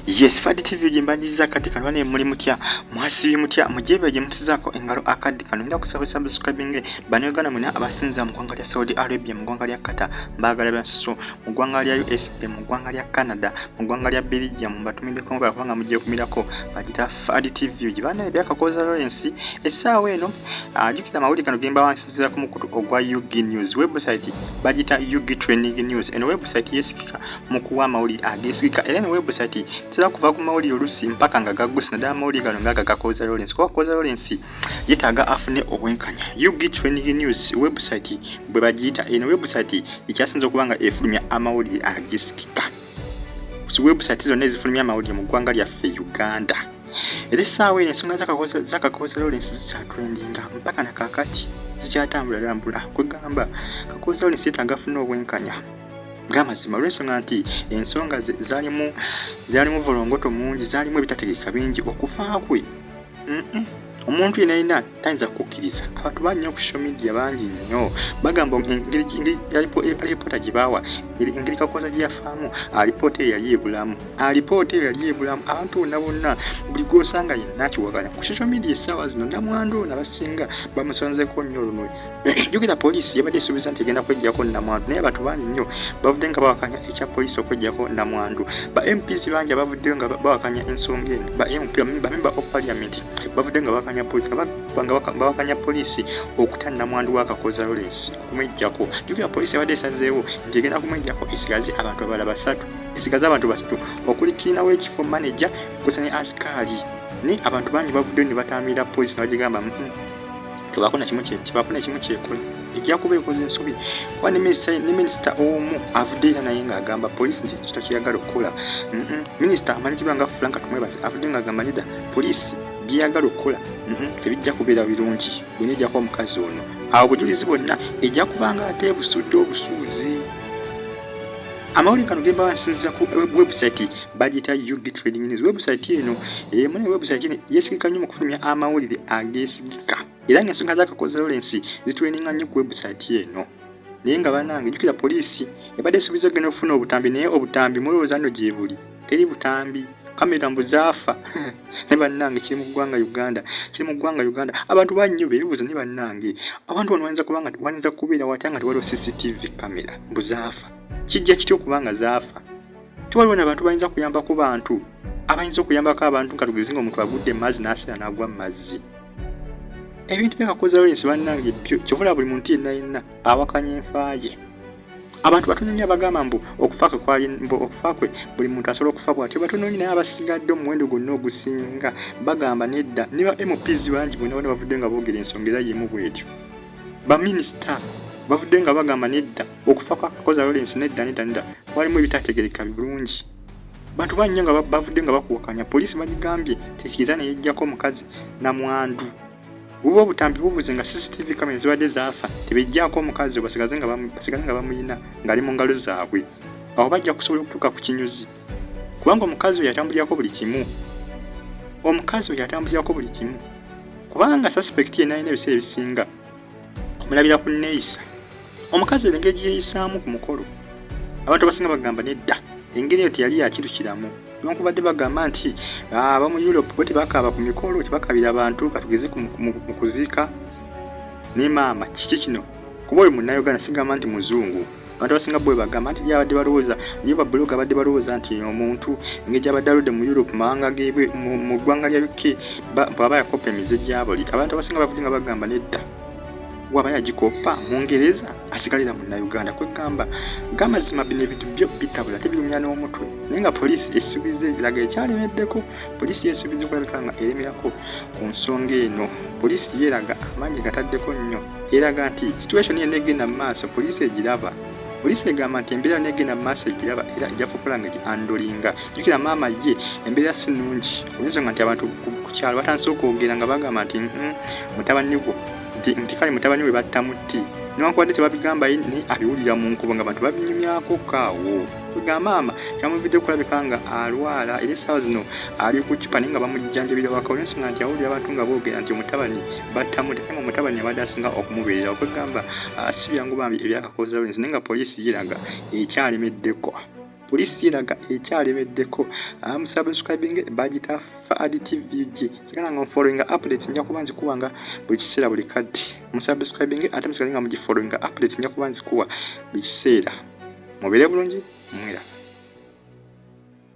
Yes, Fadi TV jimbaniza katika nwane muli mutya mwasibi mutya mujebe je mutizako engalo akadi kano nda kusaba subscribing banegana muna abasinza mu gwanga lya Saudi Arabia mu gwanga lya Qatar mbagala byaso mu gwanga lya USA mu gwanga lya Canada mu gwanga lya Belgium mbatumide konga kwanga mujye kumirako bagita Fadi TV jibana bya Kakooza Lawrence esawe eno ajukira mawuli kano gemba wansinza ku mukutu ogwa UG News website bagita UG Training News and website yesikika mu kuwa mawuli agesikika ene website tira kuva ku mawuli olusi mpaka nga gagusina da mawuli gano ngaga Kakooza Lawrence kwa Kakooza Lawrence yetaga afune obwenkanya UG Training News website bwe bagita ene website ikyasinza kubanga efulumya amawuli agesikika ku website zonna ezifulumya amawuli mu gwanga lya Uganda. Erisawe ensonga za Kakooza Lawrence zita trendinga mpaka na kakati zikyatambula kwegamba Kakooza Lawrence yetagafuna obwenkanya gamazima lwensonga nti ensonga zalimu volongoto mungi zalimu ebitategeka bingi okufa kwe omuntu yenayina tayinza kukkiriza abantu banyo ku social media bangi nnyo bagamba engeri alipoota gyebawa engeri Kakooza gye yafaamu alipoota yali ebulamu abantu bonna buli gwosanga yenna akiwaganya ku social media essaawa zino Namwandu nabasinga bamusonzeko nnyo luno jjukira poliisi yabadde esuubiza nti egenda kweggyako Namwandu naye abantu bangi nnyo bavudde nga bawakanya ekya poliisi okweggyako Namwandu ba MPs bangi abavuddeyo nga bawakanya ensonga eno ba member of parliament bavudde nga bawakanya bawakanya poliisi okuta Namwandu wa Kakooza Lawrence kumejjako jjukira poliisi yabadde esazeewo nti egenda kumejjako esigaze abantu abala basatu okulikirina w'ekifo manager kusane askari ni abantu bangi bavuddeyo ne batambira poliisi nabagigamba tebakona kimu kyekola ejja kuba ekoze ensobi kuba ne minisita omu avudde era naye ng'agamba poliisi nti kito kyeyagala okukola minisita amanyikirwa nga Frank Tumwebaze avudde ng'agamba nida poliisi byeyagala okukola tebijja kubeera birungi bwenejjako omukazi ono awo obujulizi bwonna ejja kubanga ate busudde obusuuzi. Amawulire kano gemba wansinziza ku website bagita UG Trading News website eno mune website eno yesigika nnyo mu kufulumya amawulire ageesigika era ng'ensonga za Kakooza Lawrence zitweninga nnyo ku website eno naye nga bannange jjukira poliisi ebadde esuubiza ogenda okufuna obutambi naye obutambi mulowooza nno gye buli teri butambi kamera mbuzaafa ne bannange kiri mu ggwanga Uganda abantu bannyo beebuuza ne bannange abantu bano wanyinza kubeera watya nga tewaliwo CCTV kamera mbuzaafa kijja kityo okubanga zaafa tewaliwo n'abantu bayinza kuyambako bantu abayinza okuyambako abantu nga tugeze ng'omuntu agudde mu mazzi n'aseera n'agwa mu mazzi ebintu bya Kakooza Lawrence bannange kyovula buli muntu yenna awakanya enfaaye abantu batono abagamba mbu okufa kwe buli muntu asobola okufa bw'atyo batono naye abasigadde omuwendo gwonna ogusinga bagamba nedda niba MPs bangi bonna bavudde nga boogera ensonga era yemu bwetyo baminisita bavudde nga bagamba nedda okufa kwa Kakooza Lawrence nedda walimu ebitategereka bulungi bantu bannyo nga bavudde nga bakuwakanya poliisi bagigambye tekiza ne yejjako omukazi Namwandu bubo obutambi bubuze nga CCTV kamera zibadde zaafa tebejjako omukazi basigaze nga bamuyina ng'ali mu ngalo zaabwe awo bajja kusobola okutuuka ku kinyuzi kubanga omukazi oyo yatambulirako buli kimu kubanga suspect yenna alina ebiseera ebisinga omulabira ku neeyisa omukazi engeri yeeyisaamu ku mukolo abantu abasinga bagamba nedda engeri eyo teyali yakirukiramu newankubadde bagamba nti abamu Europe bwe tebakaaba ku mikolo tebakabira abantu katugeze mu kuziika ne maama kiki kino kuba oyo munnayuganda sigamba nti muzungu abantu abasinga bwe bagamba nti byabadde balowooza niyo babloga badde balowooza nti omuntu engeri gyabadde aludde mu Europe mawanga geebwe mu ggwanga lya UK bw'aba yakopa emize gyabuli abantu abasinga bavudde nga bagamba nedda waba yagikopa mu Ngereza asigalira mu Uganda kwegamba gamazima bino ebintu byo bitabula tebirumya n'omutwe naye nga poliisi esuubize eraga ekyalemeddeko poliisi yesuubize okulabika nga eremerako ku nsonga eno poliisi yeeraga amaanyi gataddeko nnyo eraga nti situation yenna egenda mu maaso poliisi egiraba poliisi egamba nti embeera negenda mu maaso egiraba era ejja kukola nga giandolinga jjukira maama ye embeera si nnungi olw'ensonga nti abantu ku kyalo batandise okwogera nga bagamba nti mutabani gwo nti kale mutabani we batta mutti newankubadde tebabigamba ni abiwulira mu nkubo nga abantu babinyumyako kaawo kwegamba maama kyamuvidde okulabika nga alwala era essaawa zino ali ku cupa naye nga bamujjanjabira waka olw'ensonga nti awulira abantu nga boogera nti omutabani batta mutti ate nga omutabani yabadde asinga okumubeerera okwegamba si byangu bambi ebya Kakooza Lawrence naye nga poliisi yeraga ekyalemeddeko poliisi eraga ekyalemeddeko musubscribing bagita Fad TVG sigala nga following updates nja kuba nzikuwanga buli kiseera buli kadde musubscribing ate musigala nga mugifollowing updates nja kuba nzikuwa buli kiseera mubere bulungi mwera